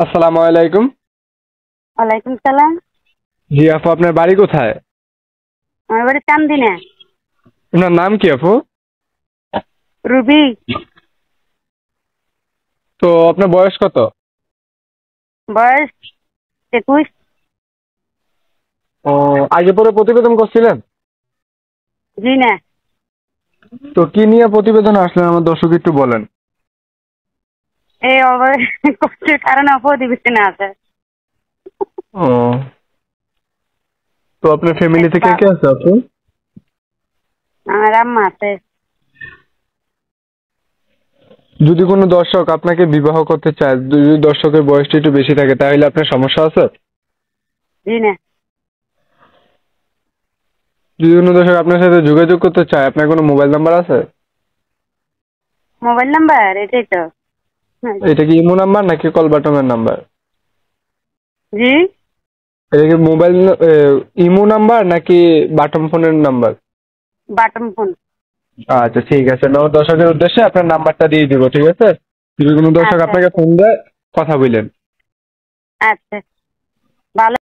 আসসালামু আলাইকুম। ওয়ালাইকুম সালাম। জি আপু, আপনার বাড়ি কোথায়? আমার বাড়ি চান্দিনা। আপনার নাম কি আপু? রুবি। তো আপনার বয়স কত? বয়স 21। ও, আগে পরে প্রতিবেদন করছিলেন? জি না। তো কি নিয়ে প্রতিবেদন আসলেন আমার দর্শক একটু বলেন। এই কষ্টের কারণে অপদিবেশনে আছে। ও, তো আপনার ফ্যামিলিতে কে কে আছে আপু? আমার আম্মা আছে। যদি কোনো দর্শক আপনাকে বিবাহ করতে চায়, যদি দর্শকের বয়সটা একটু বেশি থাকে, তাহলে আপনার সমস্যা আছে? জি না। যদি কোনো দর্শক আপনার সাথে যোগাযোগ করতে চায়, আপনার কোনো মোবাইল নাম্বার আছে? মোবাইল নাম্বার এটাই তো। এটা কি ইমো নাম্বার নাকি কল বাটনের নাম্বার? জি। এটা কি মোবাইল ইমো নাম্বার নাকি বাটন ফোনের নাম্বার? Button phone. আচ্ছা ঠিক আছে, দর্শকের উদ্দেশ্যে আপনার নাম্বারটা দিয়ে দিব, ঠিক আছে? যদি কোনো দর্শক আচ্ছা আপনাকে ফোন দেয়, কথা বললেন। আচ্ছা। ভালো।